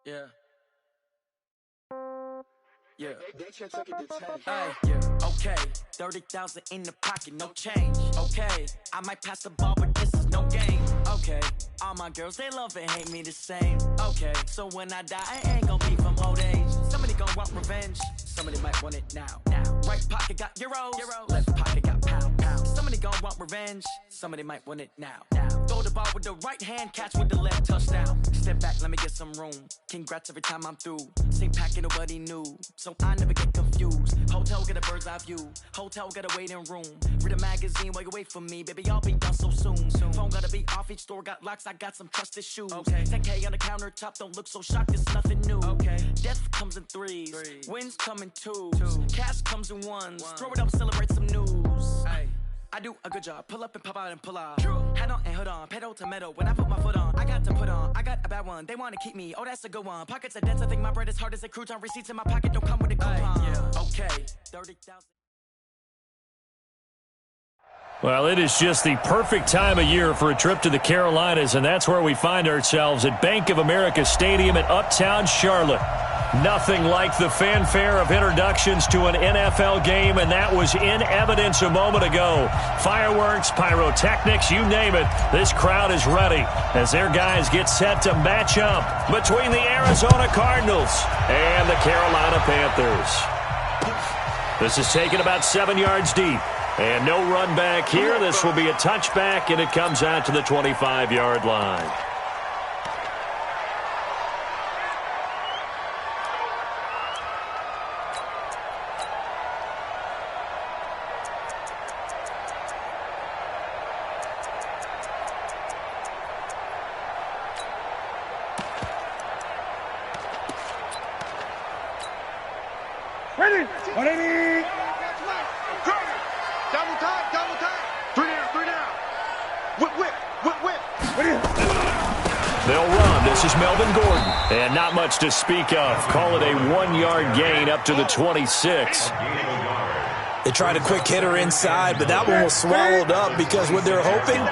Yeah. Yeah. They took it to 10. Hey, yeah. Okay. 30,000 in the pocket, no change. Okay. I might pass the ball, but this is no game. Okay. All my girls, they love and hate me the same. Okay. So when I die, I ain't gonna be from old age. Somebody gonna want revenge. Somebody might want it now. Right pocket got euros. Left pocket got pound. Somebody gonna want revenge. Somebody might want it now. Throw the ball with the right hand, catch with the left, touchdown. Step back, let me get some room. Congrats every time I'm through. Same packet, nobody knew. So I never get confused. Hotel get a bird's eye view. Hotel get a waiting room. Read a magazine while you wait for me. Baby, I'll be done so soon. Phone gotta be off, each store got locks. I got some trusted shoes. Okay. 10K on the countertop, don't look so shocked, it's nothing new. Okay. Death comes in threes. Wins come in twos. Cash comes in ones. Throw it up, celebrate some news. Ay. I do a good job. Pull up and pop out and pull out. Head on and hood on. Pedal to metal. When I put my foot on, I got to put on. I got a bad one. They want to keep me. Oh, that's a good one. Pockets are dense. I think my bread is hard as a crouton. Receipts in my pocket don't come with a coupon. Yeah. Okay. 30,000. Well, it is just the perfect time of year for a trip to the Carolinas, and that's where we find ourselves at Bank of America Stadium in Uptown Charlotte. Nothing like the fanfare of introductions to an NFL game, and that was in evidence a moment ago. Fireworks, pyrotechnics, you name it. This crowd is ready as their guys get set to match up between the Arizona Cardinals and the Carolina Panthers. This is taken about 7 yards deep. And no run back here. This will be a touchback, and it comes out to the 25-yard line. Ready? They'll run. This is Melvin Gordon. And not much to speak of. Call it a 1-yard gain up to the 26. They tried a quick hitter inside, but that one was swallowed up because what they're hoping,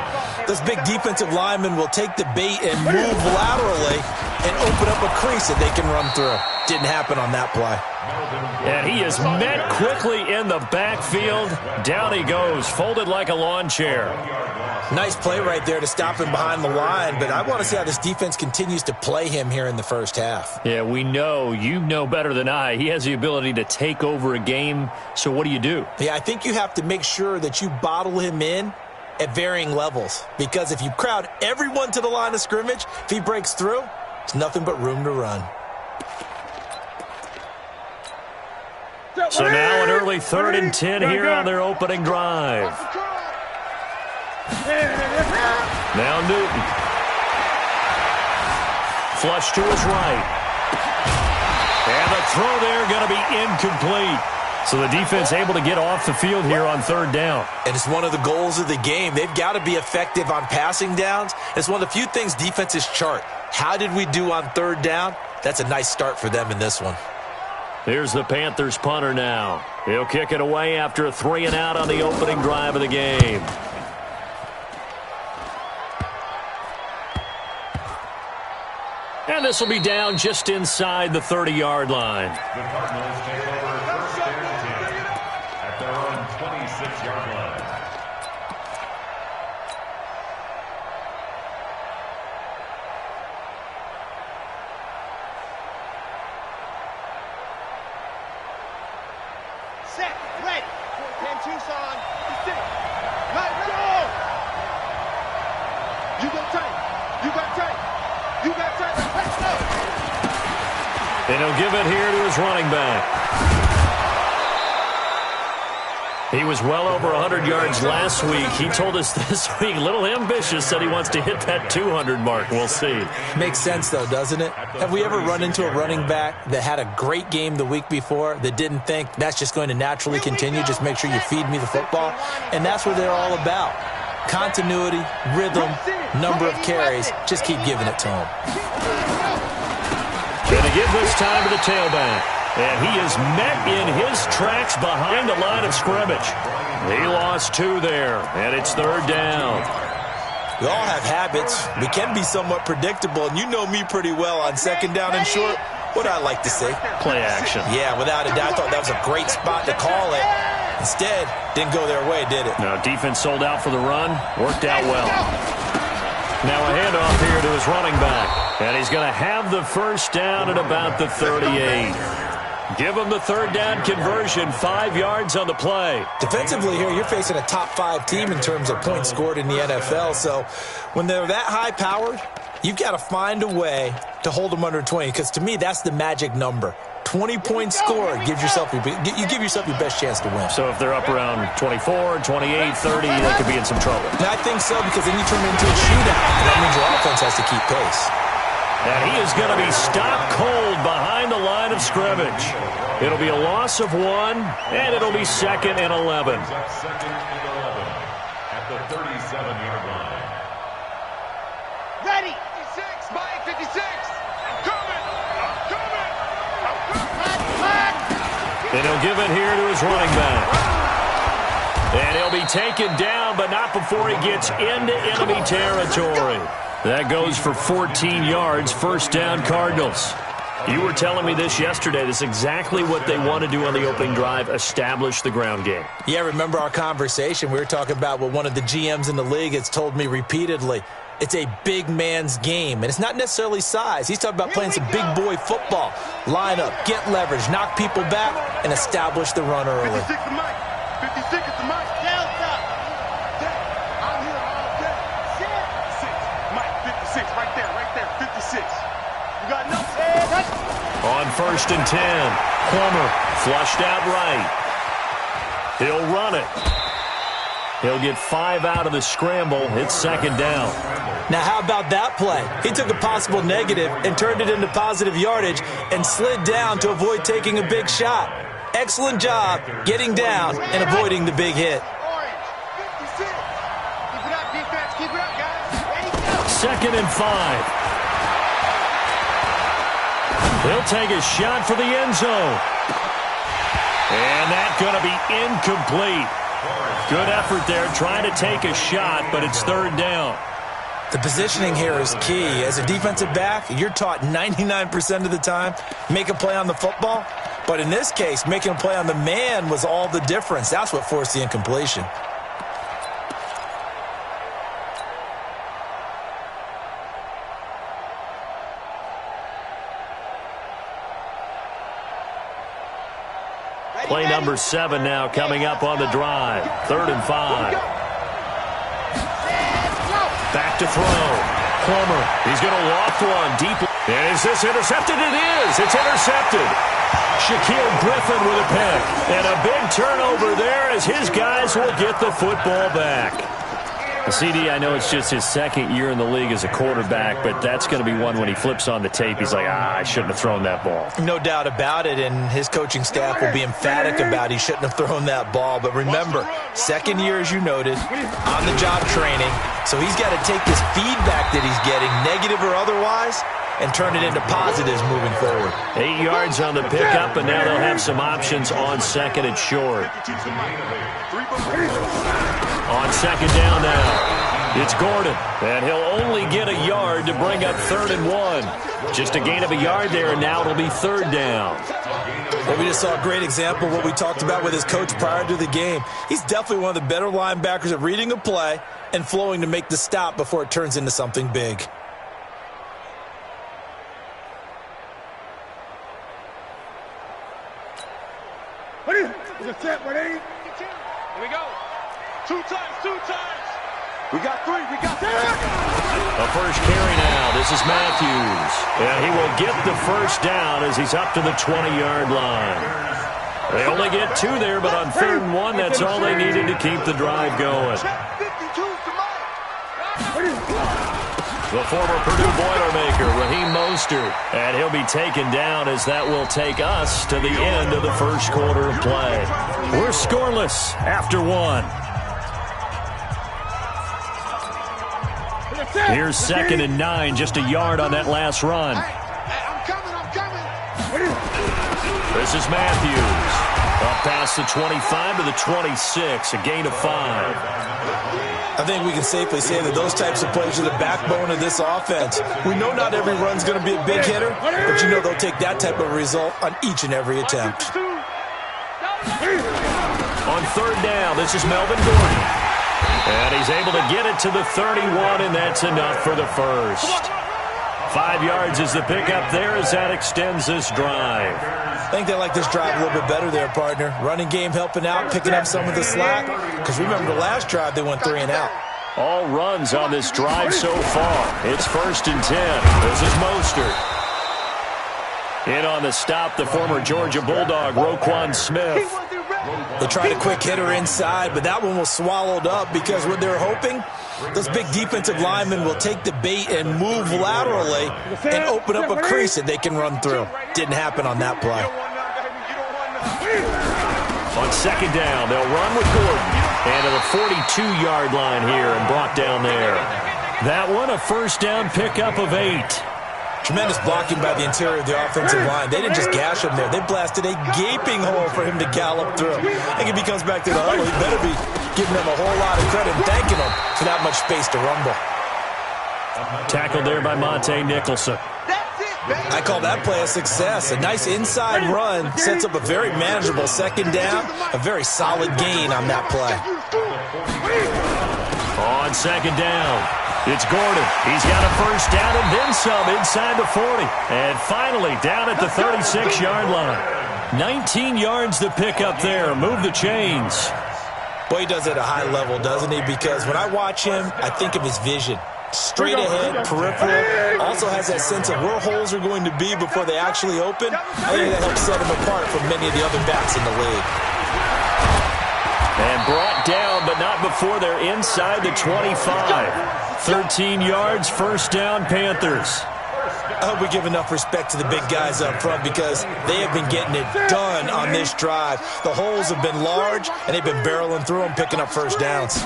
this big defensive lineman will take the bait and move laterally and open up a crease that they can run through. Didn't happen on that play. And he is met quickly in the backfield. Down he goes, folded like a lawn chair. Nice play right there to stop him behind the line, but I want to see how this defense continues to play him here in the first half. Yeah, we know. You know better than I. He has the ability to take over a game, so what do you do? Yeah, I think you have to make sure that you bottle him in at varying levels, because if you crowd everyone to the line of scrimmage, if he breaks through, it's nothing but room to run. So now an early 3rd and 10 here on their opening drive. Now Newton. Flush to his right. And the throw there going to be incomplete. So the defense able to get off the field here on 3rd down. And it's one of the goals of the game. They've got to be effective on passing downs. It's one of the few things defenses chart. How did we do on 3rd down? That's a nice start for them in this one. Here's the Panthers punter now. He'll kick it away after a 3-and-out on the opening drive of the game. And this will be down just inside the 30-yard line. The Cardinals take over 1st and 10 at their own 26-yard line. Set, ready. 10 Tucson. Let's go. You got tight. You got tight. You got tight. Let's go. And he'll give it here to his running back. He was well over 100 yards last week. He told us this week, a little ambitious, said he wants to hit that 200 mark. We'll see. Makes sense, though, doesn't it? Have we ever run into a running back that had a great game the week before that didn't think that's just going to naturally continue? Just make sure you feed me the football. And that's what they're all about. Continuity, rhythm, number of carries. Just keep giving it to him. Going to give this time to the tailback. And he is met in his tracks behind the line of scrimmage. He lost 2 there, and it's 3rd down. We all have habits. We can be somewhat predictable, and you know me pretty well on second down and short. What I like to say? Play action. Yeah, without a doubt. I thought that was a great spot to call it. Instead, didn't go their way, did it? No, defense sold out for the run. Worked out well. Now a handoff here to his running back. And he's going to have the first down at about the 38. Give him the third down conversion, 5 yards on the play. Defensively here, you're facing a top 5 team in terms of points scored in the NFL. So when they're that high-powered, you've got to find a way to hold them under 20, because to me, that's the magic number. 20 points scored gives yourself you give yourself your best chance to win. So if they're up around 24, 28, 30, they could be in some trouble. And I think so, because then you turn it into a shootout. That means your offense has to keep pace. And he is going to be stopped cold behind the line of scrimmage. It'll be a loss of 1, and it'll be 2nd and 11. Second and 11 at the 37-yard line. Ready. 56, Mike, 56. I'm coming. And he'll give it here to his running back. And he'll be taken down, but not before he gets into enemy territory. That goes for 14 yards, first down Cardinals. You were telling me this yesterday. This is exactly what they want to do on the opening drive, establish the ground game. Yeah, remember our conversation? We were talking about what one of the GMs in the league has told me repeatedly. It's a big man's game, and it's not necessarily size. He's talking about playing some big boy football. Line up, get leverage, knock people back, and establish the run early. 56 to Mike. 56 to Mike. Delta. I'm here all day. 6. Mike, 56. Right there. 56. You got no head. On 1st and 10, Plummer flushed out right. He'll run it. He'll get 5 out of the scramble. It's 2nd down. Now, how about that play? He took a possible negative and turned it into positive yardage and slid down to avoid taking a big shot. Excellent job getting down and avoiding the big hit. Orange. 56. Keep it up, defense. Keep it up, guys. Ready, go. 2nd and 5. He'll take a shot for the end zone. And that's going to be incomplete. Good effort there, trying to take a shot, but it's 3rd down. The positioning here is key. As a defensive back, you're taught 99% of the time, make a play on the football. But in this case, making a play on the man was all the difference. That's what forced the incompletion. Play number 7 now coming up on the drive. 3rd and 5. Back to throw. Plummer, he's going to loft one deep. Is this intercepted? It is. It's intercepted. Shaquille Griffin with a pick. And a big turnover there as his guys will get the football back. CD, I know it's just his 2nd year in the league as a quarterback, but that's going to be one when he flips on the tape. He's like, I shouldn't have thrown that ball. No doubt about it, and his coaching staff will be emphatic about he shouldn't have thrown that ball. But remember, 2nd year, as you noted, on-the-job training. So he's got to take this feedback that he's getting, negative or otherwise, and turn it into positives moving forward. 8 yards on the pickup, and now they'll have some options on 2nd and short. On 2nd down now, it's Gordon, and he'll only get a yard to bring up 3rd and 1. Just a gain of a yard there, and now it'll be 3rd down. Well, we just saw a great example of what we talked about with his coach prior to the game. He's definitely one of the better linebackers at reading a play and flowing to make the stop before it turns into something big. Here we go. 2 times. We got 3. We got 4. A first carry now. This is Matthews. And he will get the first down as he's up to the 20-yard line. They only get 2 there, but on 3rd and 1, that's all they needed to keep the drive going. The former Purdue Boilermaker, Raheem Mostert. And he'll be taken down as that will take us to the end of the first quarter of play. We're scoreless after 1. Here's 2nd and 9, just a yard on that last run. I'm coming. This is Matthews. Up past the 25 to the 26, a gain of 5. I think we can safely say that those types of plays are the backbone of this offense. We know not every run's going to be a big hitter, but you know they'll take that type of result on each and every attempt. On third down, this is Melvin Gordon. And he's able to get it to the 31, and that's enough for the first. 5 yards is the pickup there as that extends this drive. I think they like this drive a little bit better there, partner. Running game helping out, picking up some of the slack. Because remember the last drive, they went 3 and out. All runs on this drive so far. It's 1st and 10. This is Mostert. In on the stop, the former Georgia Bulldog, Roquan Smith. They tried a quick hitter inside, but that one was swallowed up because what they're hoping, those big defensive linemen will take the bait and move laterally and open up a crease that they can run through. Didn't happen on that play. On 2nd down, they'll run with Gordon. And to the 42-yard line here and brought down there. That one, a 1st down pickup of 8. Tremendous blocking by the interior of the offensive line. They didn't just gash him there. They blasted a gaping hole for him to gallop through. I think if he comes back to the huddle, he better be giving them a whole lot of credit and thanking them for that much space to rumble. Tackled there by Monte Nicholson. I call that play a success. A nice inside run sets up a very manageable 2nd down. A very solid gain on that play. On 2nd down, it's Gordon. He's got a 1st down and then some inside the 40. And finally down at the 36-yard line. 19 yards to pick up there. Move the chains. Boy, he does it at a high level, doesn't he? Because when I watch him, I think of his vision. Straight ahead, peripheral, also has that sense of where holes are going to be before they actually open. I think that helps set him apart from many of the other backs in the league. And brought down, but not before they're inside the 25. 13 yards, 1st down, Panthers. I hope we give enough respect to the big guys up front because they have been getting it done on this drive. The holes have been large, and they've been barreling through them, picking up 1st downs.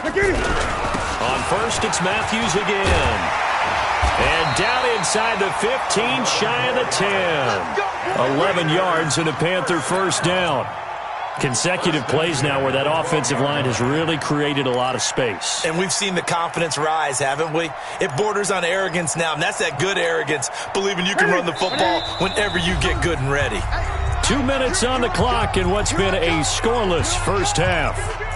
On 1st, it's Matthews again. And down inside the 15, shy of the 10. 11 yards and a Panther 1st down. Consecutive plays now where that offensive line has really created a lot of space. And we've seen the confidence rise, haven't we? It borders on arrogance now, and that's that good arrogance, believing you can run the football whenever you get good and ready. 2 minutes on the clock in what's been a scoreless 1st half.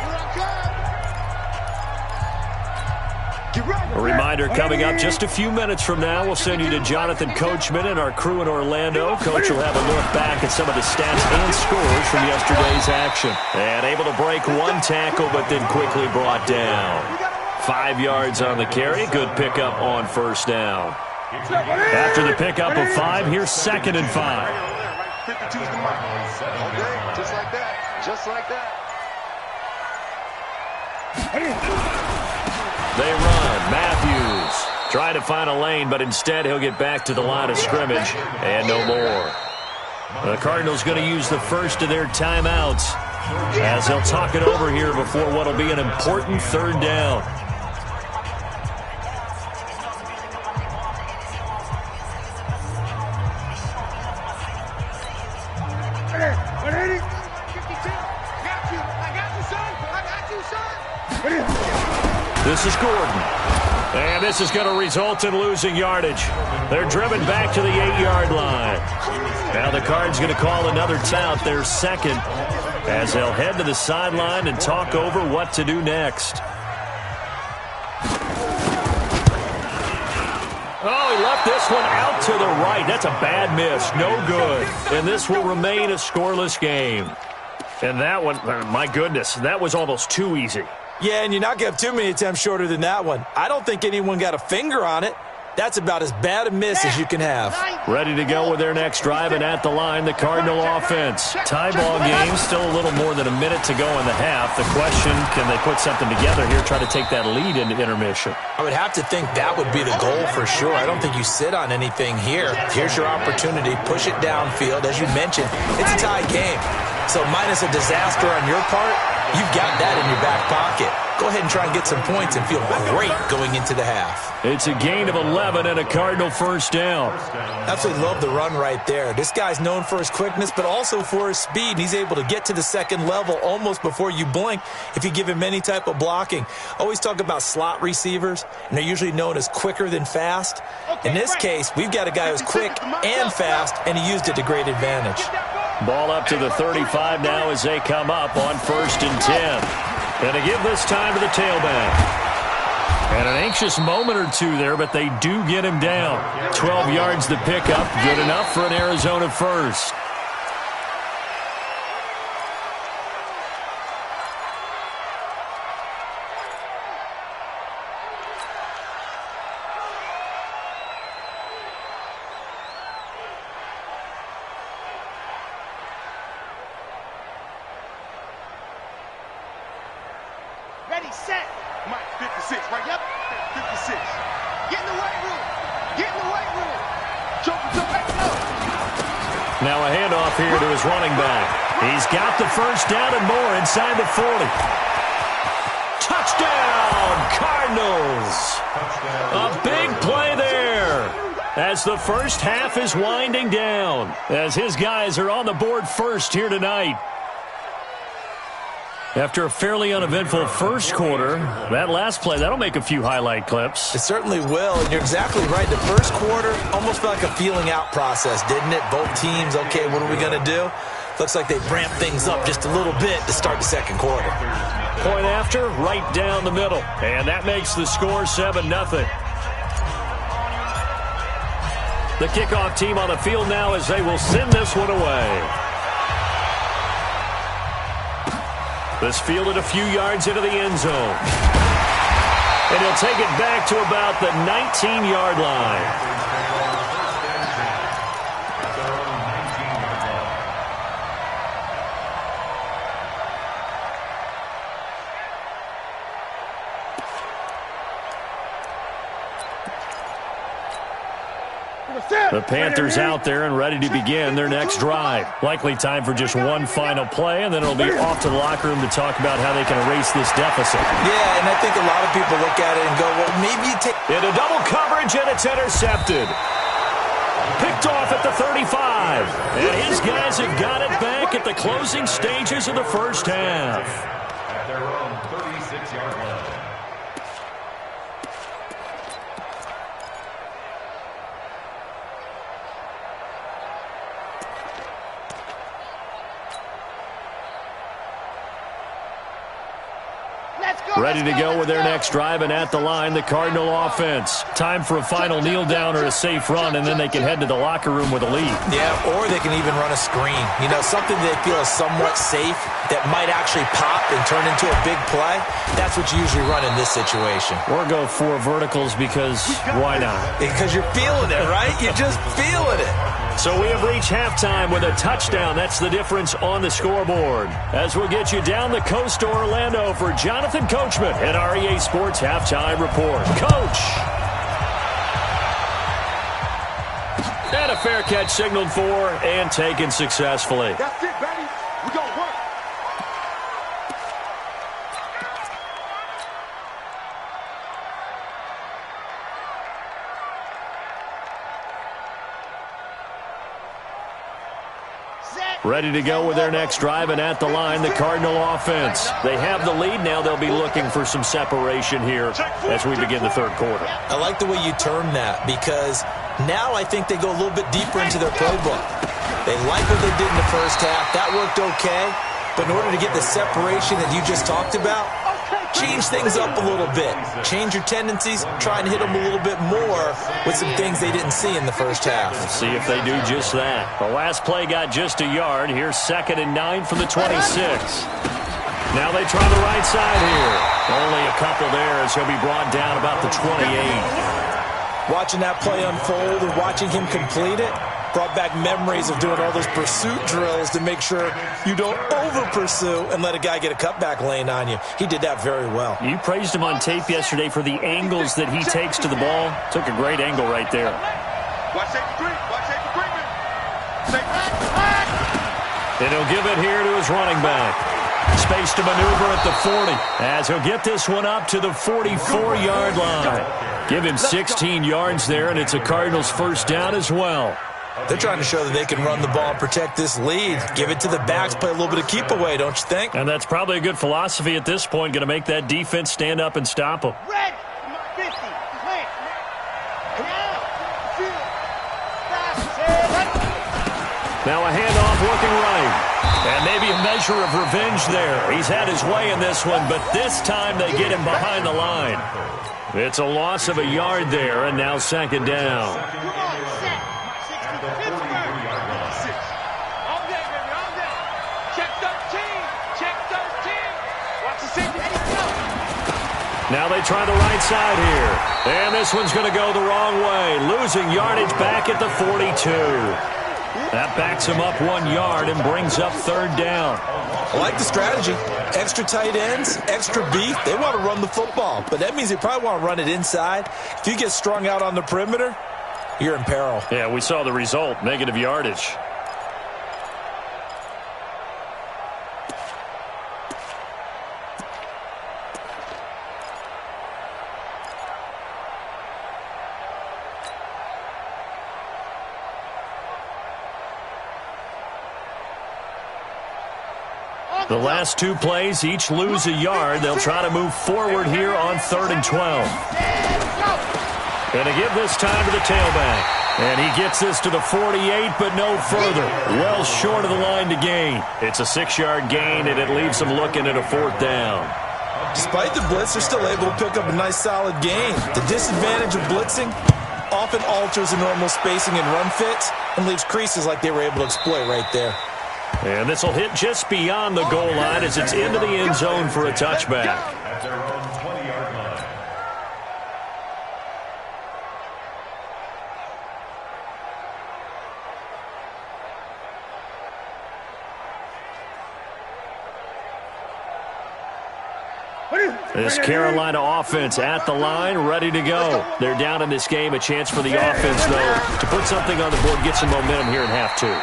A reminder coming up just a few minutes from now, we'll send you to Jonathan Coachman and our crew in Orlando. Coach will have a look back at some of the stats and scores from yesterday's action. And able to break 1 tackle, but then quickly brought down. 5 yards on the carry. Good pickup on 1st down. After the pickup of 5, here's 2nd and 5. 52's the mark. Okay, just like that. Just like that. They run. Matthews trying to find a lane, but instead he'll get back to the line of scrimmage and no more. The Cardinals going to use the first of their timeouts as they'll talk it over here before what will be an important 3rd down. This is Gordon. And this is going to result in losing yardage. They're driven back to the 8-yard line. Now the Cards going to call another timeout, their 2nd, as they'll head to the sideline and talk over what to do next. Oh, he left this one out to the right. That's a bad miss. No good. And this will remain a scoreless game. And that one, my goodness, that was almost too easy. Yeah, and you're not going to have too many attempts shorter than that one. I don't think anyone got a finger on it. That's about as bad a miss as you can have. Ready to go with their next drive, and at the line, the Cardinal offense. Tie ball game, still a little more than a minute to go in the half. The question, can they put something together here, try to take that lead into intermission? I would have to think that would be the goal for sure. I don't think you sit on anything here. Here's your opportunity. Push it downfield. As you mentioned, it's a tie game. So minus a disaster on your part, you've got that in your back pocket. Go ahead and try and get some points and feel great going into the half. It's a gain of 11 and a Cardinal first down. Absolutely love the run right there. This guy's known for his quickness, but also for his speed. He's able to get to the second level almost before you blink if you give him any type of blocking. Always talk about slot receivers, and they're usually known as quicker than fast. In this case, we've got a guy who's quick and fast, and he used it to great advantage. Ball up to the 35 now as they come up on 1st and 10. And to give this time to the tailback. And an anxious moment or two there, but they do get him down. 12 yards to pick up. Good enough for an Arizona first. Ready, set. Mike, 56, right? Yep. 56. Get in the weight room. Get in the weight room. Jump, back up. Now a handoff here to his running back. He's got the first down and more inside the 40. Touchdown, Cardinals. A big play there as the first half is winding down, as his guys are on the board first here tonight. After a fairly uneventful first quarter, that last play, that'll make a few highlight clips. It certainly will, and you're exactly right. The first quarter almost felt like a feeling out process, didn't it? Both teams, okay, what are we going to do? Looks like they ramped things up just a little bit to start the second quarter. Point after, right down the middle. And that makes the score 7-0. The kickoff team on the field now as they will send this one away. This fielded a few yards into the end zone. And he'll take it back to about the 19-yard line. The Panthers out there and ready to begin their next drive. Likely time for just one final play, and then it'll be off to the locker room to talk about how they can erase this deficit. Yeah, and I think a lot of people look at it and go, well, maybe you take... Into double coverage, and it's intercepted. Picked off at the 35. And his guys have got it back at the closing stages of the first half. At their own 36-yard line. Ready to go with their next drive, and at the line, the Cardinal offense. Time for a final kneel down or a safe run, and then they can head to the locker room with a lead. Yeah, or they can even run a screen. You know, something they feel is somewhat safe that might actually pop and turn into a big play. That's what you usually run in this situation. Or go 4 verticals because why not? Because you're feeling it, right? You're just feeling it. So we have reached halftime with a touchdown. That's the difference on the scoreboard. As we'll get you down the coast to Orlando for Jonathan Coachman and our EA Sports Halftime Report. Coach! And a fair catch signaled for and taken successfully. That's it, baby. We gonna work. Ready to go with their next drive, and at the line, the Cardinal offense. They have the lead. Now they'll be looking for some separation here as we begin the third quarter. I like the way you term that, because now I think they go a little bit deeper into their playbook. They like what they did in the first half. That worked okay. But in order to get the separation that you just talked about, change things up a little bit. Change your tendencies. Try and hit them a little bit more with some things they didn't see in the first half. Let's see if they do just that. The last play got just a yard. Here's 2nd and 9 from the 26. Now they try the right side here. Only a couple there as he'll be brought down about the 28. Watching that play unfold and watching him complete it brought back memories of doing all those pursuit drills to make sure you don't over-pursue and let a guy get a cutback lane on you. He did that very well. You praised him on tape yesterday for the angles that he takes to the ball. Took a great angle right there. Watch safety green. Watch safety green. And he'll give it here to his running back. Space to maneuver at the 40 as he'll get this one up to the 44-yard line. Give him 16 yards there, and it's a Cardinals first down as well. They're trying to show that they can run the ball and protect this lead. Give it to the backs, play a little bit of keep away, don't you think? And that's probably a good philosophy at this point, going to make that defense stand up and stop them. Red, 50, clear. Now a handoff looking right. And maybe a measure of revenge there. He's had his way in this one, but this time they get him behind the line. It's a loss of a yard there, and now second down. Now they try the right side here. And this one's going to go the wrong way. Losing yardage back at the 42. That backs him up 1 yard and brings up third down. I like the strategy. Extra tight ends, extra beef. They want to run the football, but that means they probably want to run it inside. If you get strung out on the perimeter, you're in peril. Yeah, we saw the result, negative yardage. The last two plays each lose a yard. They'll try to move forward here on 3rd and 12. Going to give this time to the tailback. And he gets this to the 48, but no further. Well short of the line to gain. It's a 6-yard gain, and it leaves them looking at a 4th down. Despite the blitz, they're still able to pick up a nice, solid gain. The disadvantage of blitzing often alters the normal spacing and run fits and leaves creases like they were able to exploit right there. And this will hit just beyond the goal line as it's into the end zone for a touchback. At their own 20-yard line. This Carolina offense at the line, ready to go. They're down in this game. A chance for the offense, though, to put something on the board, get some momentum here in half two.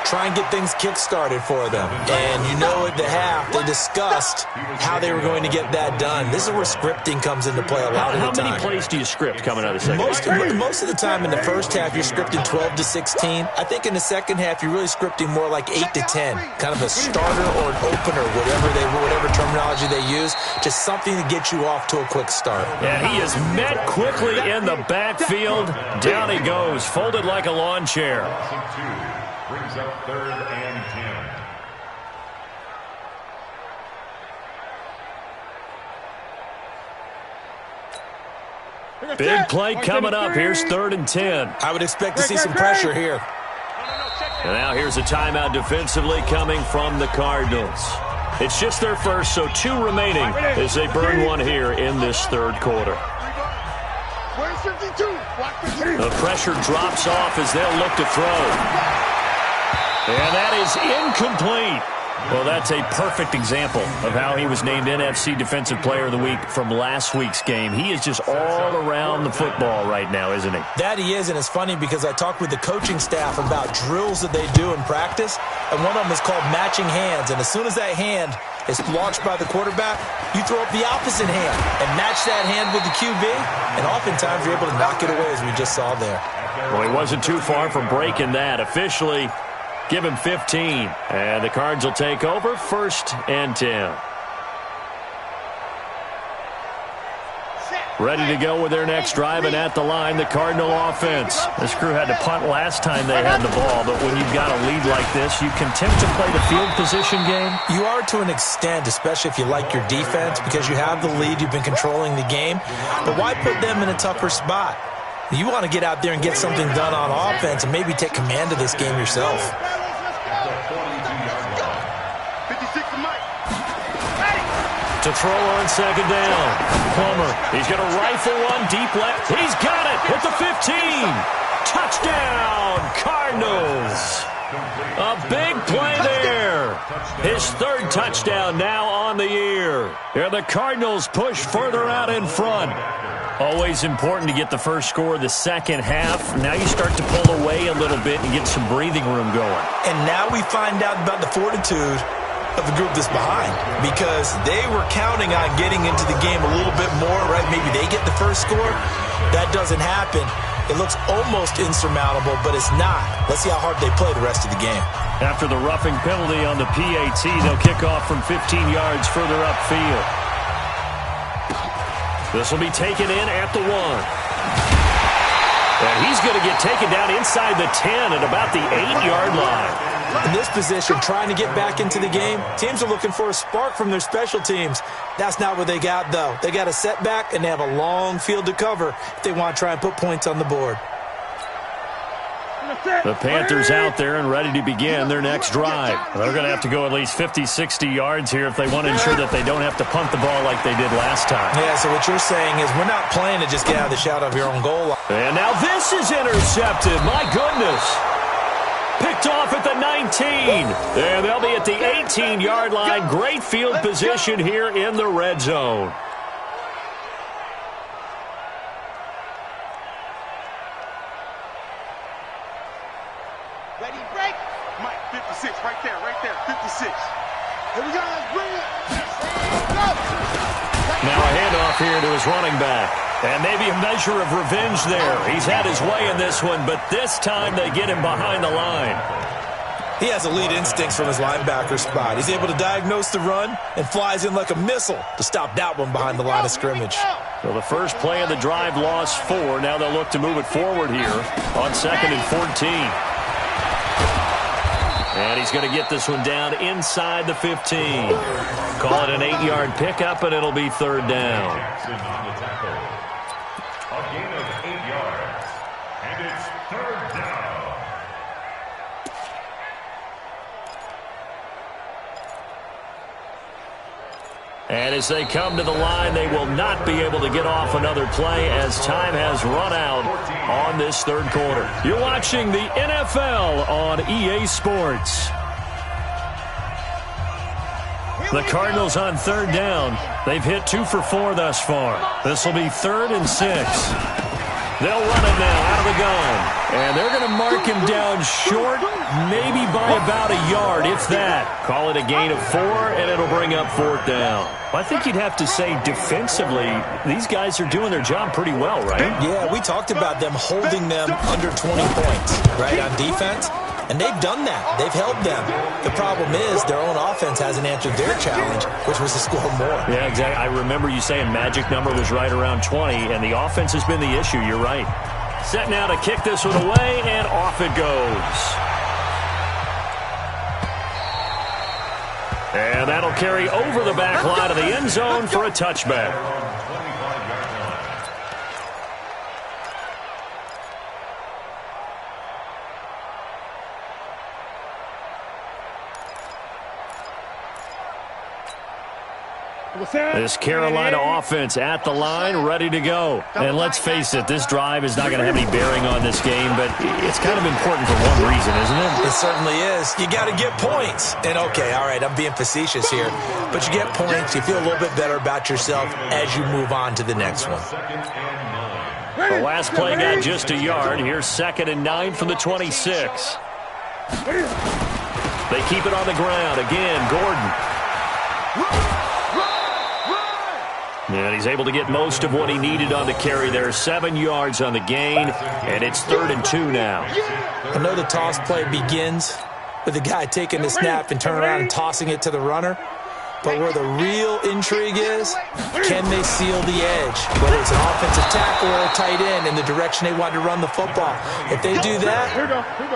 Try and get things kick-started for them. And you know at the half, they discussed how they were going to get that done. This is where scripting comes into play a lot of the time. How many plays do you script coming out of the second? Most of the time in the first half, you're scripting 12 to 16. I think in the second half, you're really scripting more like 8 to 10. Kind of a starter or an opener, whatever terminology they use. Just something to get you off to a quick start. Yeah, he is met quickly in the backfield. Down he goes, folded like a lawn chair. Brings up 3rd and 10. Big play coming up. Here's 3rd and 10. I would expect to see some pressure here. And now here's a timeout defensively coming from the Cardinals. It's just their first, so 2 remaining as they burn one here in this third quarter. The pressure drops off as they'll look to throw. And that is incomplete. Well, that's a perfect example of how he was named NFC Defensive Player of the Week from last week's game. He is just all around the football right now, isn't he? That he is, and it's funny because I talked with the coaching staff about drills that they do in practice, and one of them is called matching hands. And as soon as that hand is launched by the quarterback, you throw up the opposite hand and match that hand with the QB, and oftentimes you're able to knock it away, as we just saw there. Well, he wasn't too far from breaking that. Officially, give him 15. And the Cards will take over 1st and 10. Ready to go with their next drive, and at the line, the Cardinal offense. This crew had to punt last time they had the ball, but when you've got a lead like this, you continue to play the field position game? You are to an extent, especially if you like your defense, because you have the lead, you've been controlling the game. But why put them in a tougher spot? You want to get out there and get something done on offense and maybe take command of this game yourself. To throw on 2nd down. Plummer, he's going to rifle one deep left. He's got it at the 15. Touchdown, Cardinals. A big play there. His 3rd touchdown now on the year. And the Cardinals push further out in front. Always important to get the first score of the second half. Now you start to pull away a little bit and get some breathing room going. And now we find out about the fortitude of the group that's behind, because they were counting on getting into the game a little bit more, right? Maybe they get the first score. That doesn't happen. It looks almost insurmountable, but it's not. Let's see how hard they play the rest of the game. After the roughing penalty on the PAT, they'll kick off from 15 yards further upfield. This will be taken in at the 1. And he's going to get taken down inside the 10 at about the 8-yard line. In this position, trying to get back into the game, teams are looking for a spark from their special teams. That's not what they got, though. They got a setback, and they have a long field to cover if they want to try and put points on the board. The Panthers out there and ready to begin their next drive. They're going to have to go at least 50, 60 yards here if they want to ensure that they don't have to punt the ball like they did last time. Yeah, so what you're saying is we're not playing to just get out of the shadow of your own goal line. And now this is intercepted. My goodness. Picked off at the 19. And they'll be at the 18-yard line. Great field position here in the red zone. Ready, break. Mike, 56, right there, 56. Here we go, let's bring it. Now a handoff here to his running back. And maybe a measure of revenge there. He's had his way in this one, but this time they get him behind the line. He has elite instincts from his linebacker spot. He's able to diagnose the run and flies in like a missile to stop that one behind the line of scrimmage. So the first play of the drive lost 4. Now they'll look to move it forward here on 2nd and 14. And he's going to get this one down inside the 15. Call it an 8-yard pickup, and it'll be 3rd down. Jackson on the tackle. A gain of 8 yards. And it's 3rd down. And as they come to the line, they will not be able to get off another play as time has run out on this 3rd quarter. You're watching the NFL on EA Sports. The Cardinals on 3rd down. They've hit 2 for 4 thus far. This will be 3rd and 6. They'll run it now out of the gun. And they're going to mark him down short, maybe by about a yard, if that. Call it a gain of 4, and it'll bring up 4th down. I think you'd have to say defensively, these guys are doing their job pretty well, right? Yeah, we talked about them holding them under 20 points, right, on defense. And they've done that. They've held them. The problem is their own offense hasn't answered their challenge, which was to score more. Yeah, exactly. I remember you saying magic number was right around 20, and the offense has been the issue. You're right. Set now to kick this one away, and off it goes. And that'll carry over the back line of the end zone for a touchback. This Carolina offense at the line, ready to go. And let's face it, this drive is not going to have any bearing on this game, but it's kind of important for one reason, isn't it? It certainly is. You got to get points. And, okay, all right, I'm being facetious here. But you get points, you feel a little bit better about yourself as you move on to the next one. The last play got just a yard. Here's 2nd and 9 from the 26. They keep it on the ground. Again, Gordon. And he's able to get most of what he needed on the carry there. 7 yards on the gain, and it's 3rd and 2 now. I know the toss play begins with the guy taking the snap and turning around and tossing it to the runner. But where the real intrigue is, can they seal the edge? Whether it's an offensive tackle or a tight end in the direction they want to run the football. If they do that,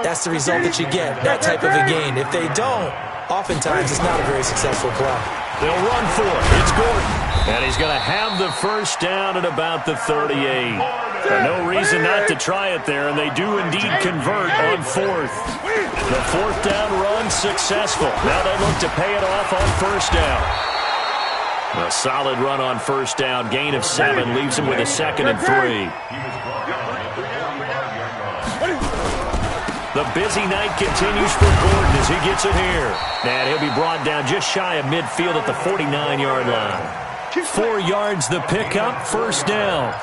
that's the result that you get, that type of a gain. If they don't, oftentimes it's not a very successful play. They'll run for it. It's Gordon. And he's going to have the first down at about the 38. And no reason not to try it there, and they do indeed convert on 4th. The 4th down run successful. Now they look to pay it off on 1st down. A solid run on 1st down. Gain of 7 leaves him with a 2nd and 3. The busy night continues for Gordon as he gets it here. And he'll be brought down just shy of midfield at the 49-yard line. 4 yards the pickup, 1st down.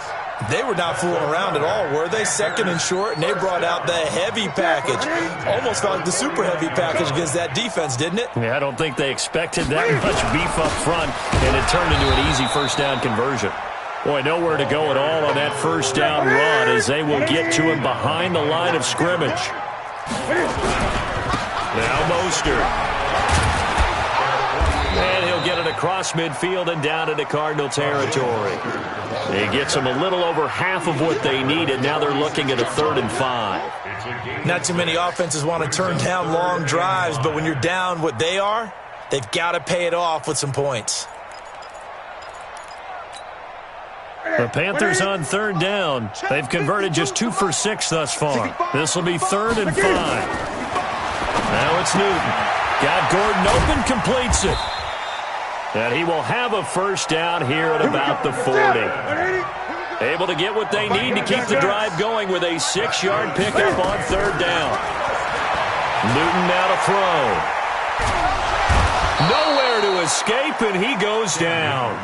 They were not fooling around at all, were they? Second and short, and they brought out the heavy package. Almost felt like the super heavy package against that defense, didn't it? Yeah, I don't think they expected that much beef up front, and it turned into an easy first down conversion. Boy, nowhere to go at all on that first down run as they will get to him behind the line of scrimmage. Now Mostert. And he'll get it across midfield and down into Cardinal territory. He gets them a little over half of what they needed. Now they're looking at a 3rd and 5. Not too many offenses want to turn down long drives, but when you're down what they are, they've got to pay it off with some points. The Panthers on 3rd down. They've converted just 2 for 6 thus far. This will be 3rd and 5. Now it's Newton. Got Gordon open, completes it. And he will have a first down here at about the 40. Able to get what they need to keep the drive going with a 6-yard pickup on 3rd down. Newton now to throw. Nowhere to escape, and he goes down.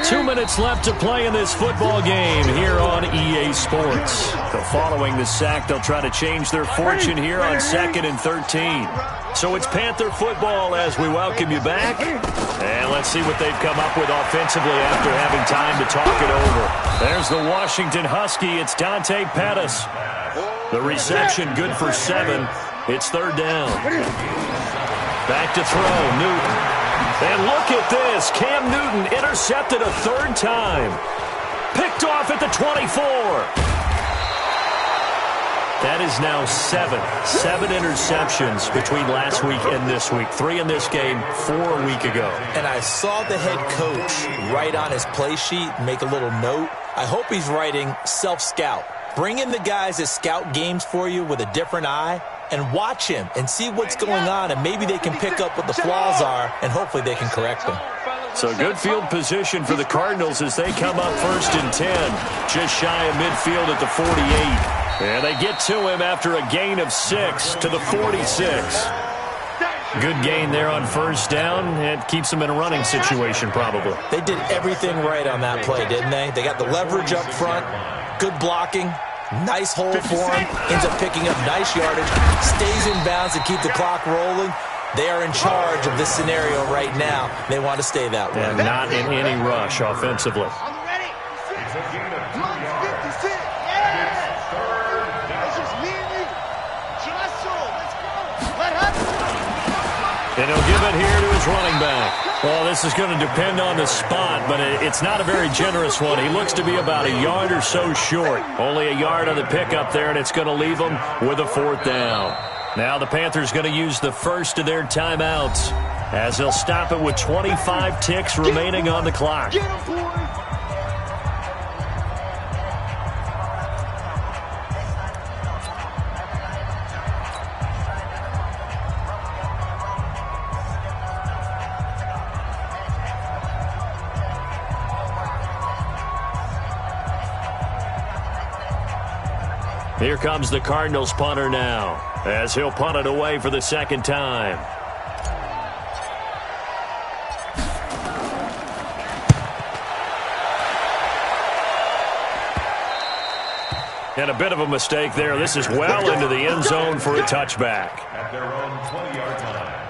2 minutes left to play in this football game here on EA Sports. So following the sack, they'll try to change their fortune here on 2nd and 13. So it's Panther football as we welcome you back. And let's see what they've come up with offensively after having time to talk it over. There's the Washington Husky. It's Dante Pettis. The reception good for 7. It's 3rd down. Back to throw, Newton. And look at this. Cam Newton intercepted a 3rd time. Picked off at the 24. That is now 7 interceptions between last week and this week. 3 in this game, 4 a week ago. And I saw the head coach write on his play sheet, make a little note. I hope he's writing self-scout. Bring in the guys that scout games for you with a different eye and watch him and see what's going on, and maybe they can pick up what the flaws are, and hopefully they can correct them. So good field position for the Cardinals as they come up 1st and 10, just shy of midfield at the 48. And they get to him after a gain of 6 to the 46. Good gain there on 1st down. It keeps them in a running situation probably. They did everything right on that play, didn't they? They got the leverage up front, good blocking, nice hole for him, ends up picking up nice yardage, stays in bounds to keep the clock rolling. They are in charge of this scenario right now. They want to stay that way. And not in any rush offensively. And he'll give it here to his running back. Well, this is going to depend on the spot, but it's not a very generous one. He looks to be about a yard or so short. Only a yard on the pickup there, and it's going to leave him with a 4th down. Now the Panthers going to use the first of their timeouts as they'll stop it with 25 ticks remaining on the clock. Here comes the Cardinals punter now as he'll punt it away for the 2nd time. And a bit of a mistake there. This is well into the end zone for a touchback. At their own 20-yard line.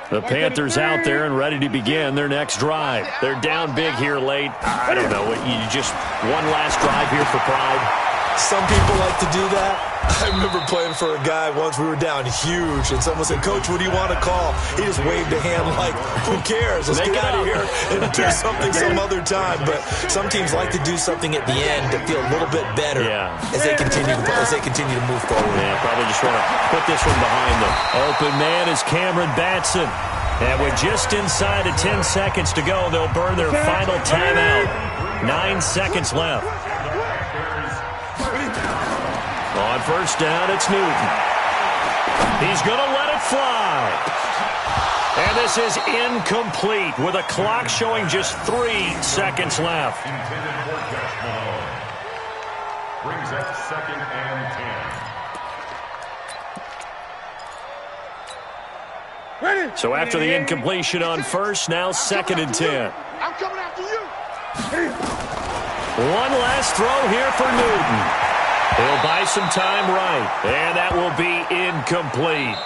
The Panthers out there and ready to begin their next drive. They're down big here late. I don't know. You just one last drive here for pride. Some people like to do that. I remember playing for a guy once. We were down huge, and someone said, "Coach, what do you want to call?" He just waved a hand like, "Who cares? Let's get out of here and do something some other time." But some teams like to do something at the end to feel a little bit better as they continue to move forward. Yeah, probably just want to put this one behind them. Open man is Cameron Batson. And with just inside of 10 seconds to go, they'll burn their final timeout. 9 seconds left. On 1st down, it's Newton. He's going to let it fly. And this is incomplete with a clock showing just 3 seconds left. Intended for Josh Malone. Brings up 2nd and 10. Ready? So after the incompletion on first, now 2nd and 10. I'm coming after you. One last throw here for Newton. He'll buy some time right, and that will be incomplete,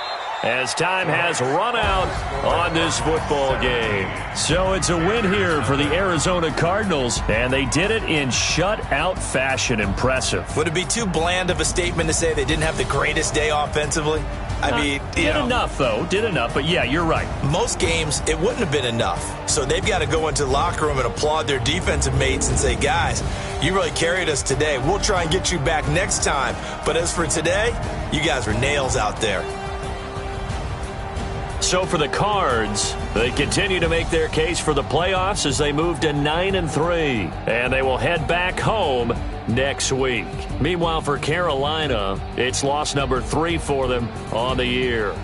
as time has run out on this football game. So it's a win here for the Arizona Cardinals, and they did it in shutout fashion. Impressive. Would it be too bland of a statement to say they didn't have the greatest day offensively? I mean, did enough, though. Did enough, but yeah, you're right. Most games, it wouldn't have been enough. So they've got to go into the locker room and applaud their defensive mates and say, guys, you really carried us today. We'll try and get you back next time. But as for today, you guys were nails out there. So for the Cards, they continue to make their case for the playoffs as they move to 9-3, and they will head back home next week. Meanwhile, for Carolina, it's loss number 3 for them on the year.